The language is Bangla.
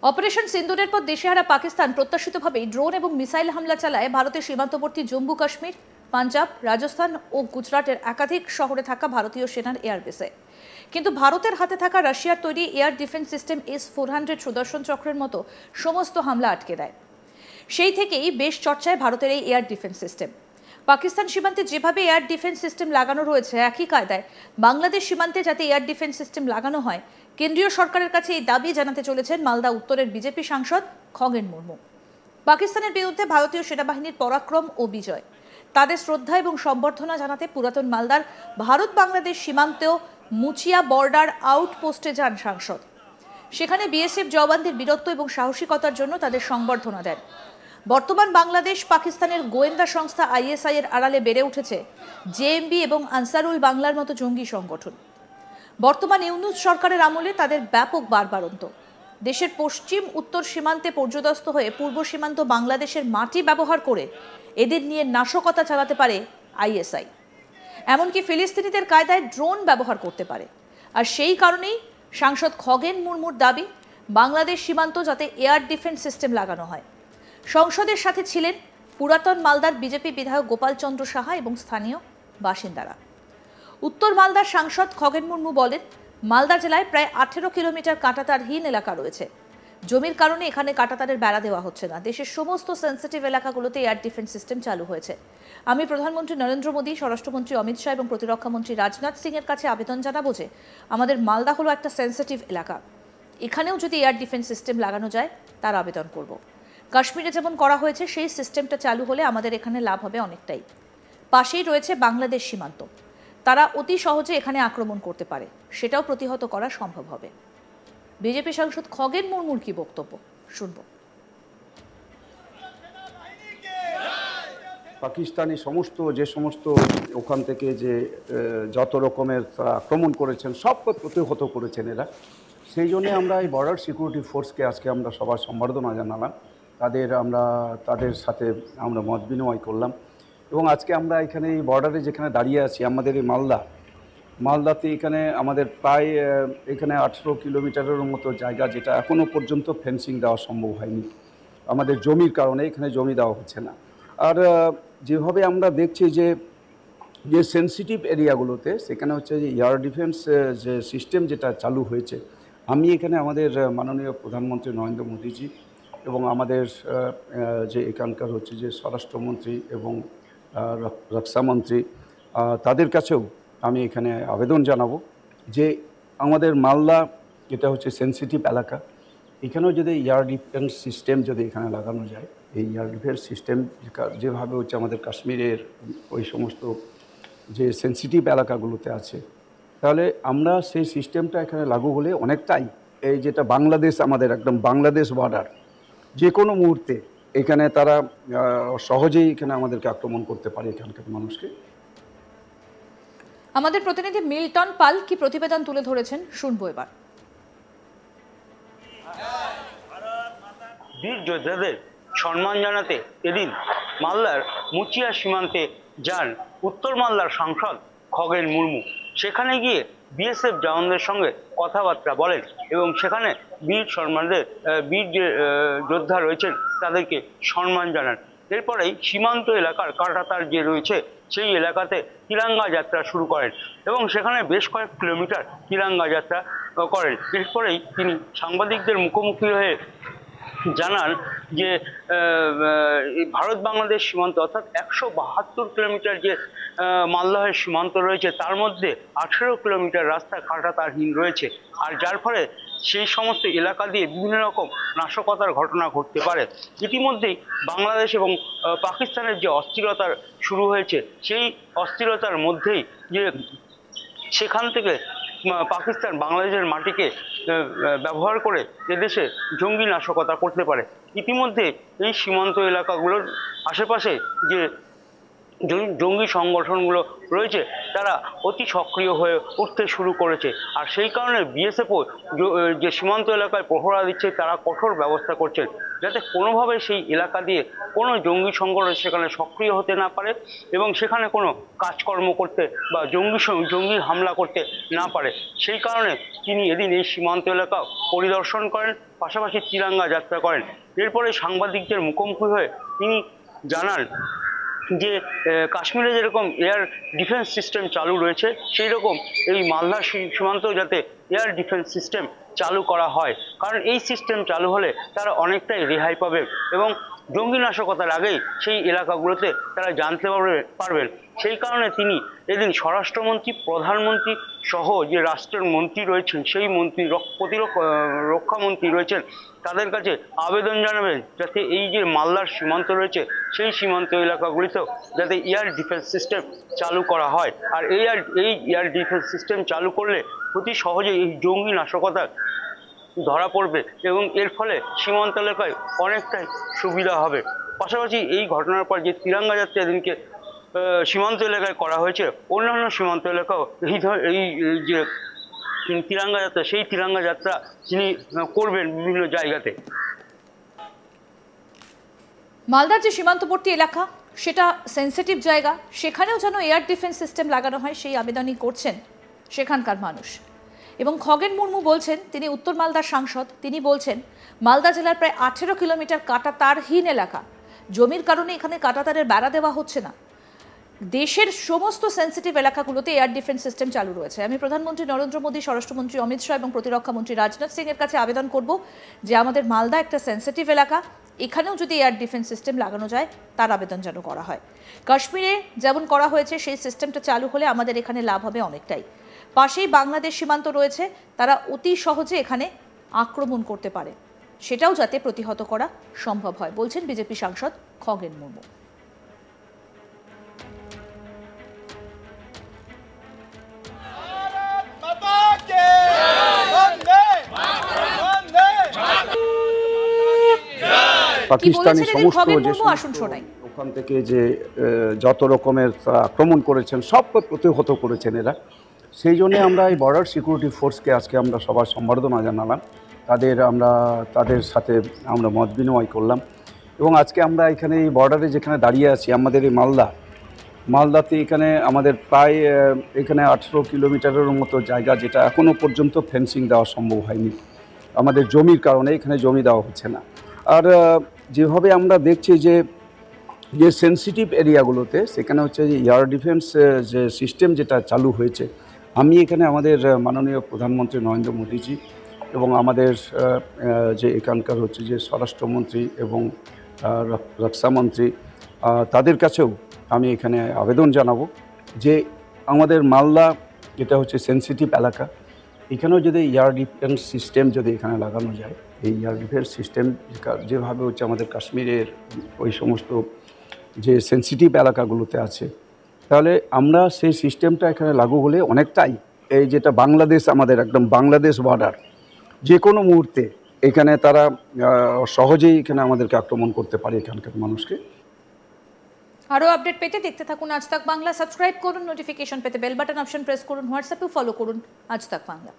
অপারেশন সিন্দুরের পর দিশেহারা পাকিস্তান প্রত্যাশিতভাবেই ড্রোন এবং মিসাইল হামলা চালায় ভারতের সীমান্তবর্তী জম্মু কাশ্মীর, পাঞ্জাব, রাজস্থান ও গুজরাটের একাধিক শহরে থাকা ভারতীয় সেনার এয়ারবেসে। কিন্তু ভারতের হাতে থাকা রাশিয়ার তৈরি এয়ার ডিফেন্স সিস্টেম S-400 সুদর্শন চক্রের মতো সমস্ত হামলা আটকে দেয়। সেই থেকেই বেশ চর্চায় ভারতের এই এয়ার ডিফেন্স সিস্টেম। পাকিস্তান সীমান্তে যেভাবে এয়ার ডিফেন্স সিস্টেম লাগানো রয়েছে, একই কায়দায় বাংলাদেশ সীমান্তে যাতে এয়ার ডিফেন্স সিস্টেম লাগানো হয়, কেন্দ্রীয় সরকারের কাছে এই দাবি জানাতে চলেছেন মালদা উত্তরের বিজেপি সাংসদ খগেন মুর্মু। পাকিস্তানের বিরুদ্ধে ভারতীয় সেনাবাহিনীর পরাক্রম ও বিজয়, তাদের শ্রদ্ধা এবং সম্বর্ধনা জানাতে পুরাতন মালদার ভারত বাংলাদেশ সীমান্তেও মুচিয়া বর্ডার আউটপোস্টে যান সাংসদ। সেখানে বিএসএফ জওয়ানদের বীরত্ব এবং সাহসিকতার জন্য তাদের সংবর্ধনা দেন। বর্তমান বাংলাদেশ পাকিস্তানের গোয়েন্দা সংস্থা ISI এর আড়ালে বেড়ে উঠেছে JMB এবং আনসারুল বাংলার মতো জঙ্গি সংগঠন। বর্তমান ইউনূস সরকারের আমলে তাদের ব্যাপক বাড়বাড়ন্ত। দেশের পশ্চিম উত্তর সীমান্তে পর্যদস্ত হয়ে পূর্ব সীমান্ত বাংলাদেশের মাটি ব্যবহার করে এদের নিয়ে নাশকতা চালাতে পারে ISI। এমনকি ফিলিস্তিনিদের কায়দায় ড্রোন ব্যবহার করতে পারে। আর সেই কারণেই সাংসদ খগেন মুর্মুর দাবি, বাংলাদেশ সীমান্ত যাতে এয়ার ডিফেন্স সিস্টেম লাগানো হয়। সংসদের সাথে ছিলেন পুরাতন মালদার বিজেপি বিধায়ক গোপাল চন্দ্র সাহা এবং স্থানীয় বাসিন্দারা। উত্তর মালদার সাংসদ খগেন মুর্মু বলেন, মালদা জেলায় প্রায় 18 কিলোমিটার কাঁটাতারহীন এলাকা রয়েছে। জমির কারণে এখানে কাঁটাতারের বেড়া দেওয়া হচ্ছে না। দেশের সমস্ত সেন্সিটিভ এলাকাগুলোতে এয়ার ডিফেন্স সিস্টেম চালু হয়েছে। আমি প্রধানমন্ত্রী নরেন্দ্র মোদী, স্বরাষ্ট্রমন্ত্রী অমিত শাহ এবং প্রতিরক্ষামন্ত্রী রাজনাথ সিং এর কাছে আবেদন জানাবো যে আমাদের মালদা হলো একটা সেন্সিটিভ এলাকা, এখানেও যদি এয়ার ডিফেন্স সিস্টেম লাগানো যায় তার আবেদন করব। কাশ্মীরে যেমন করা হয়েছে সেই সিস্টেমটা চালু হলে আমাদের এখানে লাভ হবে অনেকটাই। পাশেই রয়েছে বাংলাদেশ সীমান্ত, তারা অতি সহজে এখানে আক্রমণ করতে পারে, সেটাও প্রতিহত করা সম্ভব হবে। বিজেপি সাংসদ খগেন মুর্মুর কি বক্তব্য শুনব। পাকিস্তানি যে সমস্ত ওখান থেকে যে যত রকমের আক্রমণ করেছেন সব প্রতিহত করেছেন এরা। সেই জন্য আমরা এই বর্ডার সিকিউরিটি ফোর্সকে আজকে আমরা সবার সম্বর্ধনা জানালাম। তাদের সাথে আমরা মত বিনিময় করলাম এবং আজকে আমরা এখানে এই বর্ডারে যেখানে দাঁড়িয়ে আছি, আমাদের এই মালদাতে এখানে আমাদের প্রায় এখানে 18 কিলোমিটারের মতো জায়গা, যেটা এখনও পর্যন্ত ফেন্সিং দেওয়া সম্ভব হয়নি আমাদের জমির কারণে। এখানে জমি দেওয়া হচ্ছে না। আর যেভাবে আমরা দেখছি যে সেন্সিটিভ এরিয়াগুলোতে সেখানে হচ্ছে যে এয়ার ডিফেন্স যে সিস্টেম যেটা চালু হয়েছে, আমি এখানে আমাদের মাননীয় প্রধানমন্ত্রী নরেন্দ্র মোদীজি এবং আমাদের যে এখানকার হচ্ছে যে স্বরাষ্ট্রমন্ত্রী এবং রক্ষামন্ত্রী, তাদের কাছেও আমি এখানে আবেদন জানাবো যে আমাদের মালদা যেটা হচ্ছে সেন্সিটিভ এলাকা, এখানেও যদি এয়ার ডিফেন্স সিস্টেম যদি এখানে লাগানো যায়, এই এয়ার ডিফেন্স সিস্টেম যেভাবে হচ্ছে আমাদের কাশ্মীরের ওই সমস্ত যে সেন্সিটিভ এলাকাগুলোতে আছে, তাহলে আমরা সেই সিস্টেমটা এখানে লাগু হলে অনেকটাই এই যেটা বাংলাদেশ, আমাদের একদম বাংলাদেশ বর্ডার, যে কোনো মুহূর্তে এখানে তারা সহজেই এখানে আমাদেরকে আক্রমণ করতে পারে এখানকার মানুষকে। আমাদের প্রতিনিধি মিল্টন পাল কি প্রতিবেদন তুলে ধরেছেন শুনবো এবার। বীর যোদ্ধাদের সম্মান জানাতে এদিন মালদার মুচিয়া সীমান্তে যান উত্তর মালদার সাংসদ খগেন মুর্মু। সেখানে গিয়ে বিএসএফ জওয়ানদের সঙ্গে কথাবার্তা বলেন এবং সেখানে বীর যে যোদ্ধা রয়েছেন তাদেরকে সম্মান জানান। এরপরেই সীমান্ত এলাকার কাঁটাতার যে রয়েছে সেই এলাকাতে তিরঙ্গা যাত্রা শুরু করেন এবং সেখানে বেশ কয়েক কিলোমিটার তিরঙ্গা যাত্রা করেন। এরপরেই তিনি সাংবাদিকদের মুখোমুখি হয়ে জানান যে ভারত বাংলাদেশ সীমান্ত অর্থাৎ 172 কিলোমিটার যে মালদহের সীমান্ত রয়েছে, তার মধ্যে 18 কিলোমিটার রাস্তা কাঁটাতারহীন রয়েছে, আর যার ফলে সেই সমস্ত এলাকা দিয়ে বিভিন্ন রকম নাশকতার ঘটনা ঘটতে পারে। ইতিমধ্যেই বাংলাদেশ এবং পাকিস্তানের যে অস্থিরতা শুরু হয়েছে, সেই অস্থিরতার মধ্যেই যে সেখান থেকে পাকিস্তান বাংলাদেশের মাটিকে ব্যবহার করে এদেশে জঙ্গি নাশকতা করতে পারে। ইতিমধ্যে এই সীমান্ত এলাকাগুলোর আশেপাশে যে জঙ্গি সংগঠনগুলো রয়েছে তারা অতি সক্রিয় হয়ে উঠতে শুরু করেছে। আর সেই কারণে বিএসএফও যে সীমান্ত এলাকায় প্রহরা দিচ্ছে তারা কঠোর ব্যবস্থা করছেন যাতে কোনোভাবে সেই এলাকা দিয়ে কোনো জঙ্গি সংগঠন সেখানে সক্রিয় হতে না পারে এবং সেখানে কোনো কাজকর্ম করতে বা জঙ্গি হামলা করতে না পারে। সেই কারণে তিনি এদিন এই সীমান্ত এলাকা পরিদর্শন করেন, পাশাপাশি তিরঙ্গা যাত্রা করেন। এরপরে সাংবাদিকদের মুখোমুখি হয়ে তিনি জানান যে কাশ্মীরে যেরকম এয়ার ডিফেন্স সিস্টেম চালু রয়েছে সেই রকম এই মালদা সীমান্তেও যাতে এয়ার ডিফেন্স সিস্টেম চালু করা হয়, কারণ এই সিস্টেম চালু হলে তারা অনেকটাই রেহাই পাবে এবং জঙ্গি নাশকতার আগেই সেই এলাকাগুলোতে তারা জানতে পারবেন। সেই কারণে তিনি এদিন স্বরাষ্ট্রমন্ত্রী, প্রধানমন্ত্রী সহ যে রাষ্ট্রের মন্ত্রী রয়েছেন সেই মন্ত্রী, রক্ষামন্ত্রী রয়েছেন তাদের কাছে আবেদন জানাবেন যাতে এই যে মালদার সীমান্ত রয়েছে সেই সীমান্ত এলাকাগুলিতেও যাতে এয়ার ডিফেন্স সিস্টেম চালু করা হয়। আর এই এয়ার ডিফেন্স সিস্টেম চালু করলে অতি সহজে এই জঙ্গি নাশকতা ধরা পড়বে এবং এর ফলে সীমান্ত এলাকায় অনেকটাই সুবিধা হবে। পাশাপাশি এই ঘটনার পর যে তিরঙ্গা যাত্রা এদিনকে সীমান্ত এলাকায় করা হয়েছে, অন্যান্য সীমান্ত এলাকাও এই যে তিরঙ্গা যাত্রা সেই তিরঙ্গা যাত্রা তিনি করবেন বিভিন্ন জায়গাতে। মালদার যে সীমান্তবর্তী এলাকা সেটা সেন্সিটিভ জায়গা, সেখানেও যেন এয়ার ডিফেন্স সিস্টেম লাগানো হয় সেই আবেদনই করছেন সেখানকার মানুষ। এবং খগেন মুর্মু বলছেন, তিনি উত্তর মালদার সাংসদ, তিনি বলছেন মালদা জেলার প্রায় 18 কিলোমিটার কাঁটাতারহীন এলাকা, জমির কারণে এখানে কাঁটাতারের বেড়া দেওয়া হচ্ছে না। দেশের সমস্ত সেন্সিটিভ এলাকাগুলোতে এয়ার ডিফেন্স সিস্টেম চালু রয়েছে। আমি প্রধানমন্ত্রী নরেন্দ্র মোদী, স্বরাষ্ট্রমন্ত্রী অমিত শাহ এবং প্রতিরক্ষা মন্ত্রী রাজনাথ সিং এর কাছে আবেদন করব যে আমাদের মালদা একটা সেন্সিটিভ এলাকা, এখানেও যদি এয়ার ডিফেন্স সিস্টেম লাগানো যায় তার আবেদন যেন করা হয়। কাশ্মীরে যেমন করা হয়েছে সেই সিস্টেমটা চালু হলে আমাদের এখানে লাভ হবে অনেকটাই। পাশেই বাংলাদেশ সীমান্ত রয়েছে, তারা অতি সহজে এখানে আক্রমণ করতে পারে, সেটাও যাতে প্রতিহত করা সম্ভব হয়, বলছেন বিজেপি সাংসদ খগেন মুর্মু। পাকিস্তানি সমস্ত যে ওখান থেকে যে যত রকমের আক্রমণ করেছেন সব প্রতিহত করেছেন এরা। সেই জন্য আমরা এই বর্ডার সিকিউরিটি ফোর্সকে আজকে আমরা সবার সম্বর্ধনা জানালাম, তাদের সাথে আমরা মত বিনিময় করলাম। এবং আজকে আমরা এখানে এই বর্ডারে যেখানে দাঁড়িয়ে আছি, আমাদের এই মালদাতে এখানে আমাদের প্রায় এখানে 18 কিলোমিটারের মতো জায়গা যেটা এখনও পর্যন্ত ফেন্সিং দেওয়া সম্ভব হয়নি আমাদের জমির কারণে, এখানে জমি দেওয়া হচ্ছে না। আর যেভাবে আমরা দেখছি যে সেন্সিটিভ এরিয়াগুলোতে সেখানে হচ্ছে যে এয়ার ডিফেন্স যে সিস্টেম যেটা চালু হয়েছে, আমি এখানে আমাদের মাননীয় প্রধানমন্ত্রী নরেন্দ্র মোদীজি এবং আমাদের যে এখানকার হচ্ছে যে স্বরাষ্ট্রমন্ত্রী এবং রক্ষামন্ত্রী তাদের কাছেও আমি এখানে আবেদন জানাবো যে আমাদের মালদা যেটা হচ্ছে সেন্সিটিভ এলাকা, এখানেও যদি এয়ার ডিফেন্স সিস্টেম যদি এখানে লাগানো যায়, এই এয়ার ডিফেন্স সিস্টেম যেভাবে হচ্ছে আমাদের কাশ্মীরের ওই সমস্ত যে সেন্সিটিভ এলাকাগুলোতে আছে, তাহলে আমরা সেই সিস্টেমটা এখানে লাগু হলে অনেকটাই এই যেটা বাংলাদেশ, আমাদের একদম বাংলাদেশ বর্ডার, যে কোনো মুহূর্তে এখানে তারা সহজেই এখানে আমাদেরকে আক্রমণ করতে পারে এখানকার মানুষকে। আরও আপডেট পেতে দেখতে থাকুন আজ তাক বাংলা, সাবস্ক্রাইব করুন, নোটিফিকেশন পেতে বেল বাটন অপশন প্রেস করুন, হোয়াটসঅ্যাপেও ফলো করুন আজ তাক বাংলা।